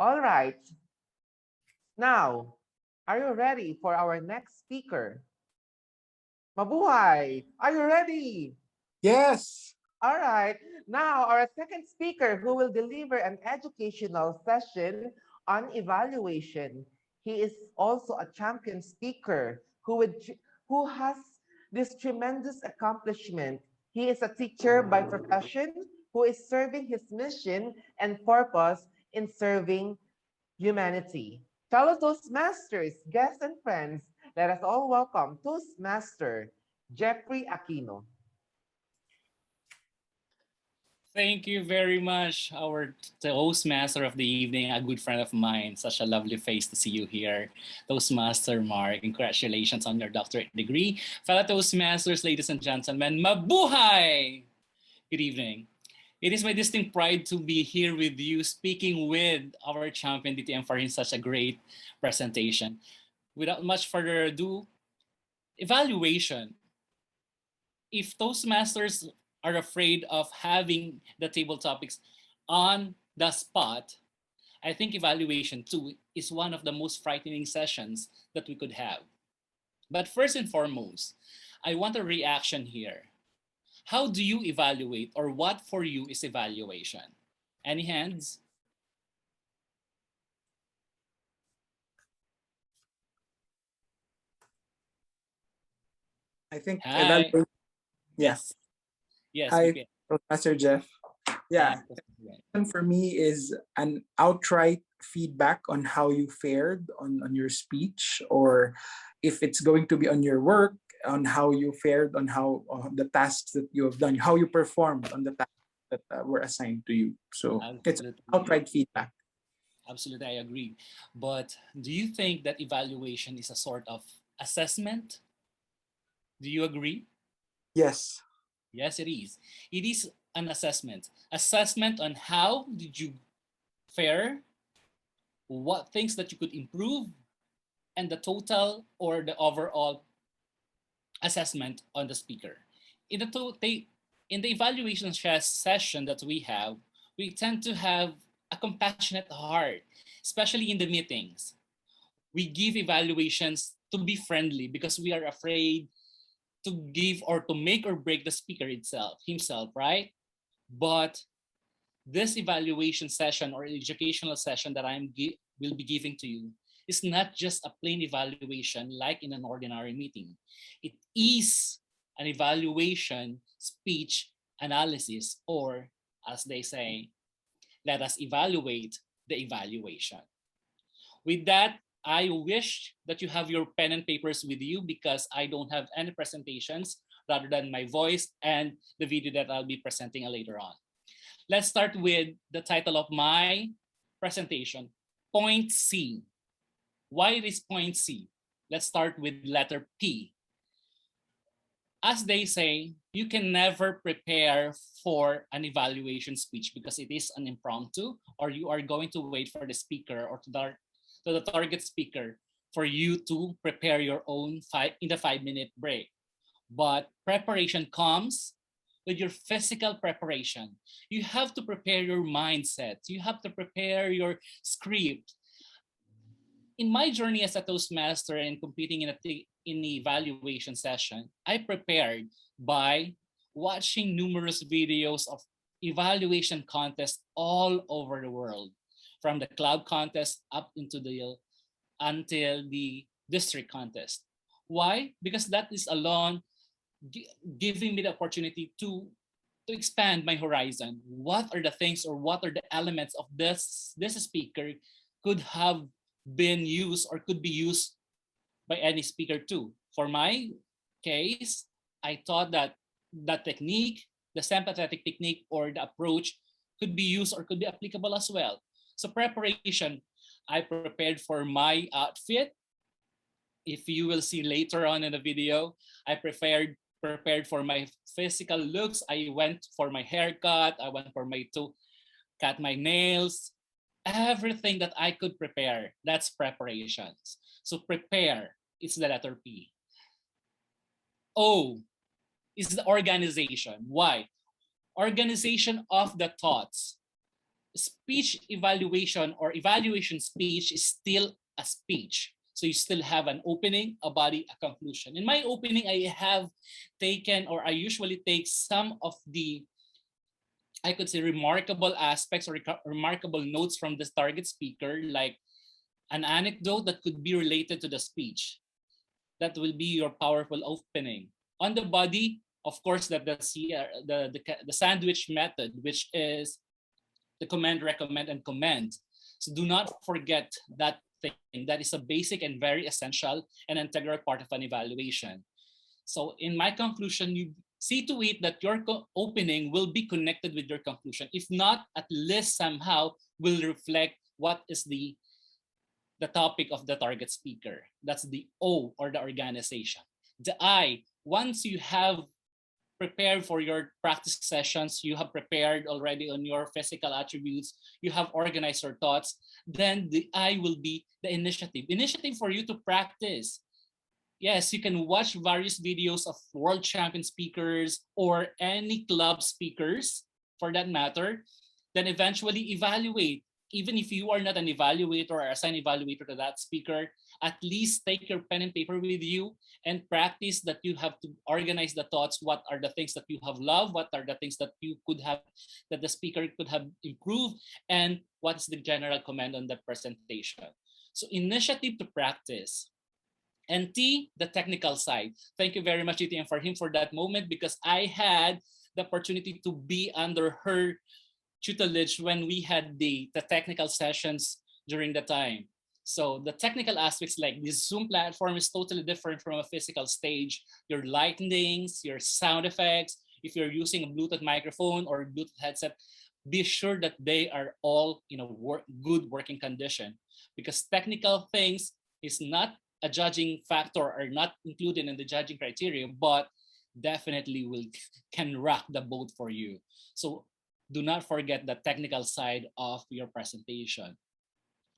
All right. Now, are you ready for our next speaker? Mabuhay, are you ready? Yes. All right. Now, our second speaker who will deliver an educational session on evaluation. He is also a champion speaker who has this tremendous accomplishment. He is a teacher by profession who is serving his mission and purpose in serving humanity. Fellow Toastmasters, guests, and friends, let us all welcome Toastmaster Jeffrey Aquino. Thank you very much, our Toastmaster of the evening, a good friend of mine. Such a lovely face to see you here. Toastmaster Mark, congratulations on your doctorate degree. Fellow Toastmasters, ladies and gentlemen, Mabuhay! Good evening. It is my distinct pride to be here with you, speaking with our champion DTM for such a great presentation. Without much further ado, evaluation. If Toastmasters are afraid of having the table topics on the spot, I think evaluation too is one of the most frightening sessions that we could have. But first and foremost, I want a reaction here. How do you evaluate, or what for you is evaluation? Any hands? I think Hi. yes. Yes, Hi, VP. Professor Jeff. Yeah, Yes. and for me is an outright feedback on how you fared on your speech, or if it's going to be on your work, on how you fared on how the tasks that you have done, how you performed on the tasks that were assigned to you. So it's Absolutely. outright feedback. Absolutely, I agree. But do you think that evaluation is a sort of assessment? Do you agree? Yes. Yes, it is. It is an assessment. Assessment on how did you fare, what things that you could improve, and the total or the overall assessment on the speaker. In the evaluation session that we have, we tend to have a compassionate heart, especially in the meetings. We give evaluations to be friendly because we are afraid to give or to make or break the speaker himself, right? But this evaluation session or educational session that will be giving to you is not just a plain evaluation like in an ordinary meeting. It is an evaluation speech analysis, or as they say, let us evaluate the evaluation. With that, I wish that you have your pen and papers with you because I don't have any presentations rather than my voice and the video that I'll be presenting later on. Let's start with the title of my presentation, Point C. Why it is Point C? Let's start with letter P. As they say, you can never prepare for an evaluation speech because it is an impromptu, or you are going to wait for the speaker or to the target speaker for you to prepare your own in the 5-minute break. But preparation comes with your physical preparation. You have to prepare your mindset. You have to prepare your script. In my journey as a Toastmaster and competing in an evaluation session, I prepared by watching numerous videos of evaluation contests all over the world, from the club contest up until the district contest. Why? Because that is alone giving me the opportunity to expand my horizon. What are the things or what are the elements of this speaker could have been used or could be used by any speaker too? For my case, I thought that that technique, the sympathetic technique or the approach could be used or could be applicable as well. So preparation, I prepared for my outfit. If you will see later on in the video, I prepared for my physical looks. I went for my haircut. I went for my to cut my nails. Everything that I could prepare, that's preparations. So prepare, it's the letter P. O is the organization. Why? Organization of the thoughts. speech evaluation or evaluation speech is still a speech. So you still have an opening, a body, a conclusion. In my opening, I have taken, or I usually take some of the, I could say, remarkable aspects or remarkable notes from this target speaker, like an anecdote that could be related to the speech. That will be your powerful opening. On the body, of course, that the sandwich method, which is the commend, recommend, and commend. So do not forget that thing. That is a basic and very essential and integral part of an evaluation. So in my conclusion, you see to it that your opening will be connected with your conclusion. If not, at least somehow will reflect what is the topic of the target speaker. That's the O, or the organization. The I, once you have prepared for your practice sessions, you have prepared already on your physical attributes, you have organized your thoughts, then the I will be the initiative. Initiative for you to practice. Yes, you can watch various videos of world champion speakers or any club speakers for that matter, then eventually evaluate. Even if you are not an evaluator or assigned evaluator to that speaker, at least take your pen and paper with you and practice that you have to organize the thoughts. What are the things that you have loved? What are the things that you could have, that the speaker could have improved? And what's the general comment on the presentation? So initiative to practice. And T, the technical side. Thank you very much, ETM, for him for that moment, because I had the opportunity to be under her tutelage when we had the technical sessions during the time. So the technical aspects, like this Zoom platform, is totally different from a physical stage. Your lightnings, your sound effects, if you're using a Bluetooth microphone or Bluetooth headset, be sure that they are all in a good working condition, because technical things is not a judging factor or not included in the judging criteria, but definitely can rock the boat for you. So do not forget the technical side of your presentation.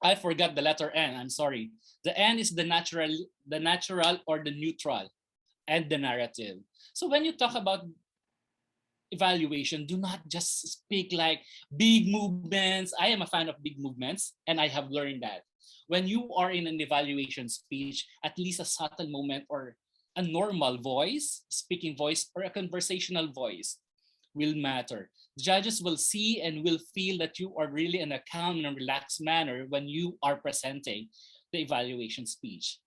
I forgot the letter N. I'm sorry. The N is the natural or the neutral, and the narrative. So when you talk about evaluation, do not just speak like big movements. I am a fan of big movements, and I have learned that when you are in an evaluation speech, at least a subtle moment or a normal voice, speaking voice, or a conversational voice will matter. The judges will see and will feel that you are really in a calm and relaxed manner when you are presenting the evaluation speech.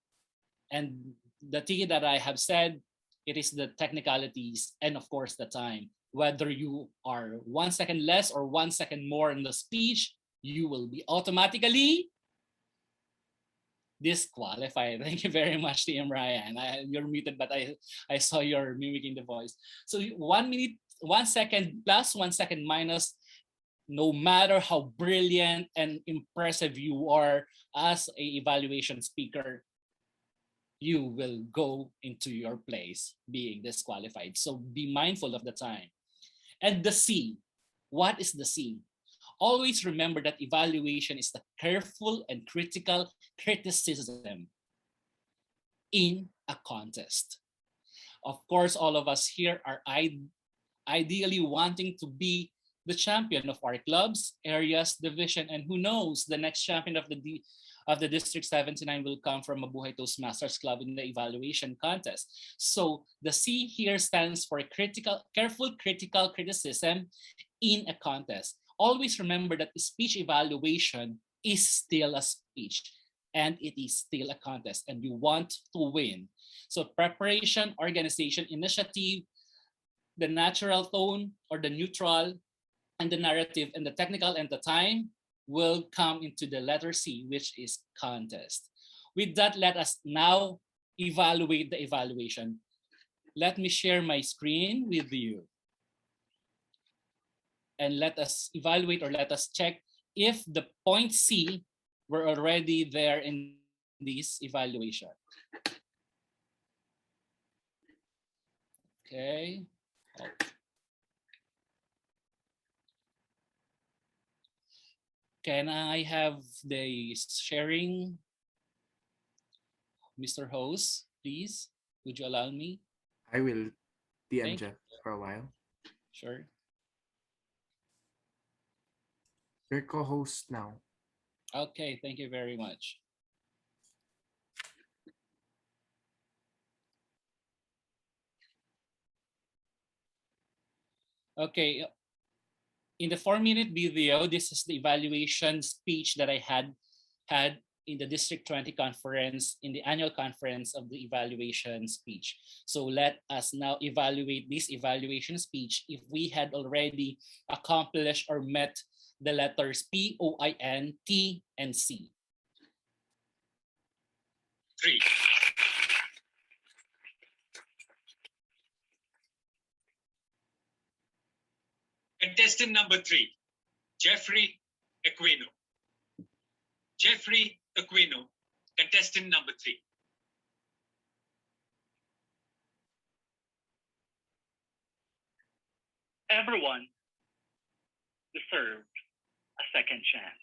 And the thing that I have said, it is the technicalities and of course the time. Whether you are 1 second less or 1 second more in the speech, you will be automatically disqualified. Thank you very much, TM Ryan. You're muted, but I saw you're mimicking the voice. So 1 minute, 1 second plus, 1 second minus, no matter how brilliant and impressive you are as a evaluation speaker, you will go into your place being disqualified. So be mindful of the time. And the C, what is the C? Always remember that evaluation is the careful and critical criticism in a contest. Of course, all of us here are ideally wanting to be the champion of our clubs, areas, division, and who knows, the next champion of the District 79 will come from Mabuhay Toastmasters Club in the evaluation contest. So the C here stands for careful critical criticism in a contest. Always remember that speech evaluation is still a speech and it is still a contest and you want to win. So preparation, organization, initiative, the natural tone or the neutral, and the narrative and the technical and the time will come into the letter C, which is contest. With that, let us now evaluate the evaluation. Let me share my screen with you. And let us evaluate or let us check if the point C were already there in this evaluation. Okay. Can I have the sharing, Mr. Host, please? Would you allow me? I will DM Jeff for a while. Sure. Your co-host now. Okay, thank you very much. Okay, in the 4-minute video, this is the evaluation speech that I had in the District 20 conference, in the annual conference of the evaluation speech. So let us now evaluate this evaluation speech if we had already accomplished or met the letters P, O, I, N, T, and C. 3. Contestant number 3, Jeffrey Aquino. Jeffrey Aquino, contestant number 3. Everyone deserves a second chance.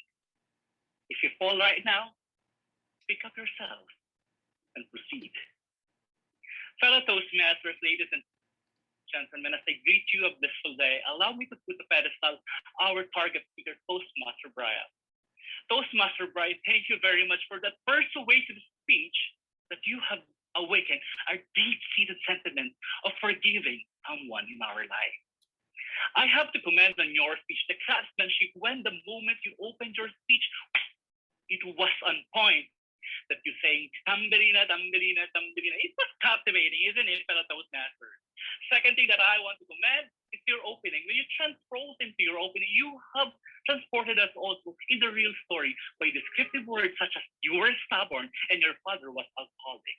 If you fall right now, pick up yourself and proceed. Fellow Toastmasters, ladies and gentlemen, as I greet you of this full day, allow me to put the pedestal our target speaker, Toastmaster Brian. Toastmaster Brian, thank you very much for that persuasive speech that you have awakened our deep-seated sentiment of forgiving someone in our life. I have to comment on your speech, the craftsmanship. When the moment you opened your speech, it was on point. That you saying, Tamberina, Tamberina, Tamberina. It was captivating, isn't it, fellow Toastmasters? Second thing that I want to commend is your opening. When you transpose into your opening, you have transported us also in the real story by descriptive words such as you were stubborn and your father was alcoholic.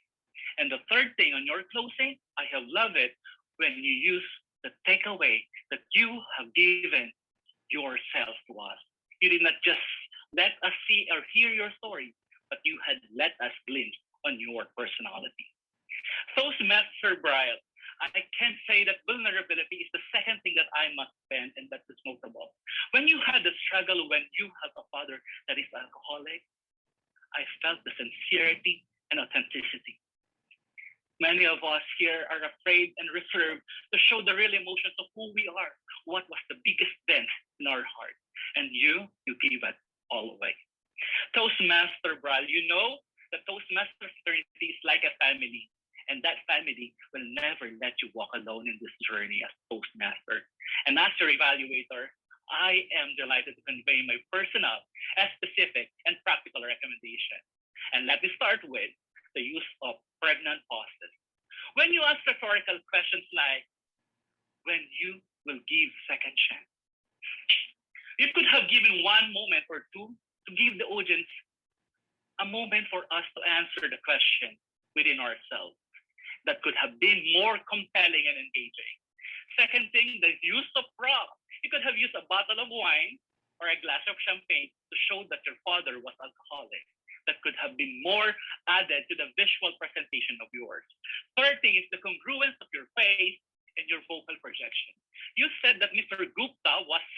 And the third thing on your closing, I have loved it when you use the takeaway that you have given yourself to us. You did not just let us see or hear your story, but you had let us glimpse on your personality. Toastmaster Brian, I can say that vulnerability is the second thing that I must spend, and that is notable. When you had the struggle, when you have a father that is alcoholic, I felt the sincerity and authenticity. Many of us here are afraid and reserved to show the real emotions of who we are. What was the biggest dent in our heart? And you gave it all away. Toastmaster Brian, you know that Toastmaster fraternity is like a family. And that family will never let you walk alone in this journey as Toastmaster. And as your evaluator, I am delighted to convey my personal, specific, and practical recommendation. And let me start with the use of pregnant pauses. When you ask rhetorical questions like, when you will give second chance, you could have given one moment or two to give the audience a moment for us to answer the question within ourselves. That could have been more compelling and engaging. Second thing, the use of props. You could have used a bottle of wine or a glass of champagne to show that your father was alcoholic. That could have been more added to the visual presentation of yours. Third thing is the congruence of your face and your vocal projection. You said that Mr. Gupta was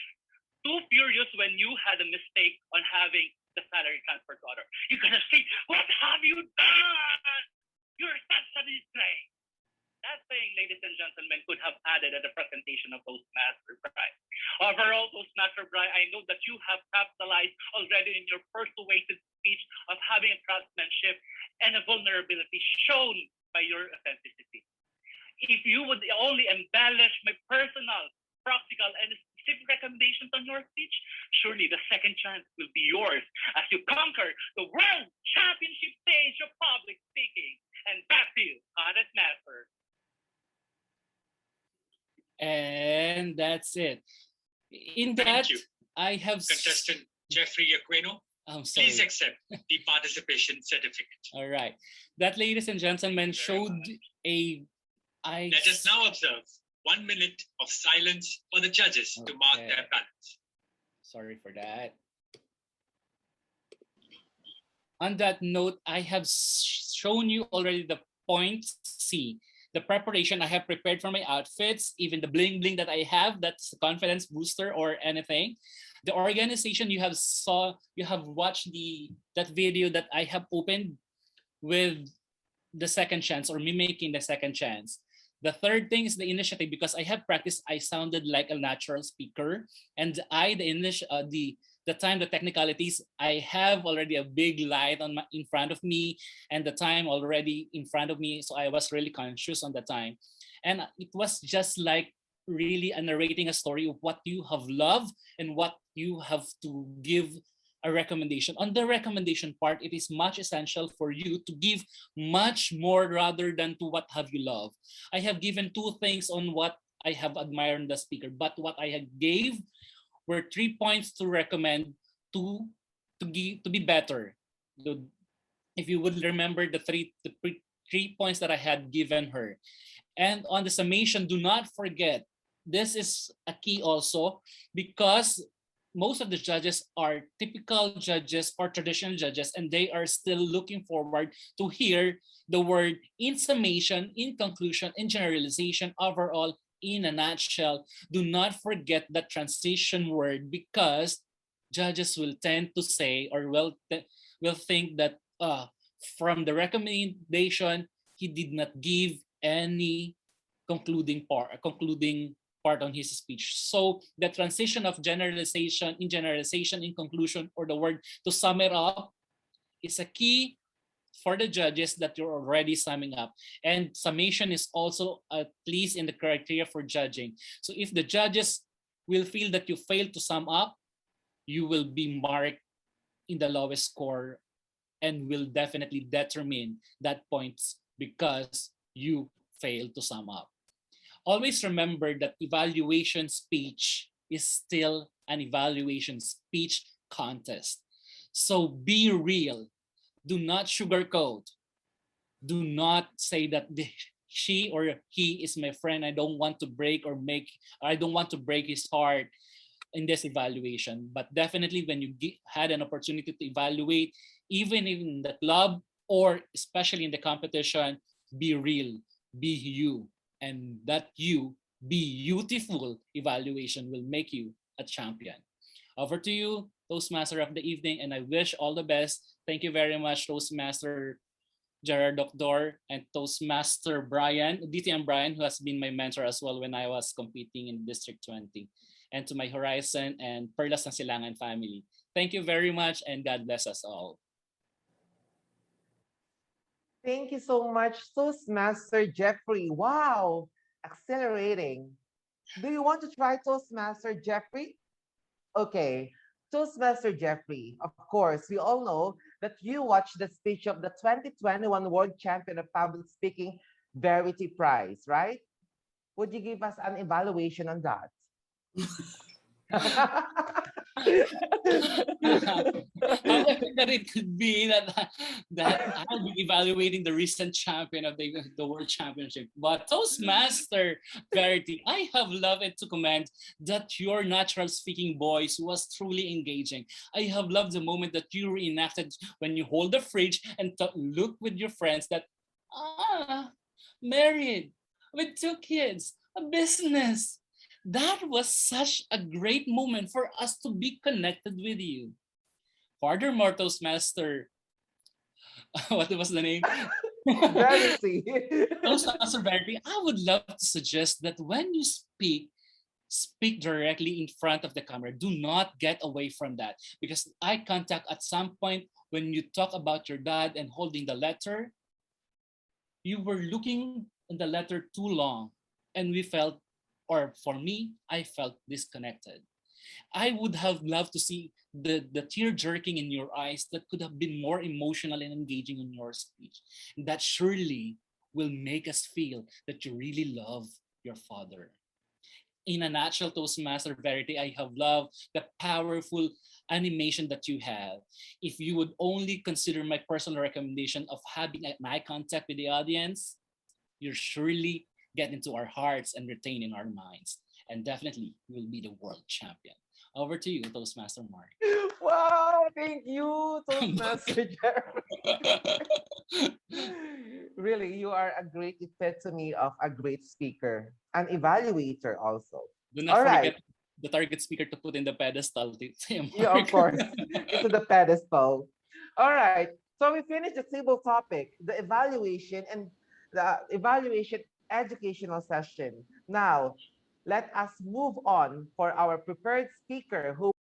too furious when you had a mistake on having the salary transfer order. You could have said, "What have you done? You're such a disgrace." That thing, ladies and gentlemen, could have added at the presentation of Toastmaster Brian. Overall, Toastmaster Brian, I know that you have capitalized already in your persuasive speech of having a craftsmanship and a vulnerability shown by your authenticity. If you would only embellish my personal, practical, and specific recommendations on your speech, surely the second chance will be yours as you conquer the World Championship stage of public speaking. And back to you, Honest Master. And that's it. In that, Thank you. I have... Contestant Jeffrey Aquino, I'm sorry. please accept the participation certificate. All right. That, ladies and gentlemen, showed a... Let us now observe 1 minute of silence for the judges to mark their ballots. Sorry for that. On that note, I have shown you already the point C, the preparation I have prepared for my outfits, even the bling bling that I have, that's a confidence booster or anything. The organization you have watched that video that I have opened with the second chance or mimicking the second chance. The third thing is the initiative, because I have practiced, I sounded like a natural speaker, and the the time, the technicalities, I have already a big light in front of me, and the time already in front of me. So I was really conscious on the time. And it was just like really narrating a story of what you have loved and what you have to give a recommendation. On the recommendation part, it is much essential for you to give much more rather than to what have you loved. I have given 2 things on what I have admired in the speaker, but what I had gave were 3 points to recommend to be better. If you would remember the three points that I had given her. And on the summation, do not forget, this is a key also, because most of the judges are typical judges or traditional judges, and they are still looking forward to hear the word in summation, in conclusion, in generalization, overall, in a nutshell. Do not forget that transition word, because judges will tend to say or will think that from the recommendation, he did not give any concluding part on his speech. So the transition of generalization, in conclusion, or the word to sum it up is a key for the judges that you're already summing up. And summation is also at least in the criteria for judging. So if the judges will feel that you failed to sum up, you will be marked in the lowest score and will definitely determine that points because you failed to sum up. Always remember that evaluation speech is still an evaluation speech contest. So be real. Do not sugarcoat. Do not say that she or he is my friend. I don't want to break his heart in this evaluation. But definitely when you had an opportunity to evaluate, even in the club or especially in the competition, be real, be you. And that you beautiful evaluation will make you a champion. Over to you, Toastmaster of the evening, and I wish all the best. Thank you very much, Toastmaster Gerard Doctor and Toastmaster Brian, DTM Brian, who has been my mentor as well when I was competing in District 20. And to my Horizon and Perlas ng Silangan family. Thank you very much, and God bless us all. Thank you so much, Toastmaster Jeffrey. Wow, accelerating. Do you want to try Toastmaster Jeffrey? Okay, Toastmaster Jeffrey, of course, we all know that you watched the speech of the 2021 World Champion of Public Speaking Verity Prize, right? Would you give us an evaluation on that? However, that it could be that I'll be evaluating the recent champion of the World Championship. But Toastmaster Verity, I have loved it to comment that your natural speaking voice was truly engaging. I have loved the moment that you reenacted when you hold the fridge and look with your friends that, married, with 2 kids, a business. That was such a great moment for us to be connected with you. Furthermore, Toastmaster, what was the name? Verity. Toastmaster Verity, I would love to suggest that when you speak directly in front of the camera. Do not get away from that, because eye contact at some point when you talk about your dad and holding the letter, you were looking in the letter too long, and we felt, or for me, I felt disconnected. I would have loved to see the tear jerking in your eyes that could have been more emotional and engaging in your speech. That surely will make us feel that you really love your father. In a nutshell, Toastmaster Verity, I have loved the powerful animation that you have. If you would only consider my personal recommendation of having an eye contact with the audience, you surely get into our hearts and retain in our minds. And definitely, you will be the world champion. Over to you, Toastmaster Mark. Wow, thank you, Toastmaster Jeremy. Really, you are a great epitome of a great speaker, an evaluator also. Do not All right. forget the target speaker to put in the pedestal. Yeah, of course, into the pedestal. All right. So we finished the table topic, the evaluation and the evaluation educational session. Now, let us move on for our prepared speaker who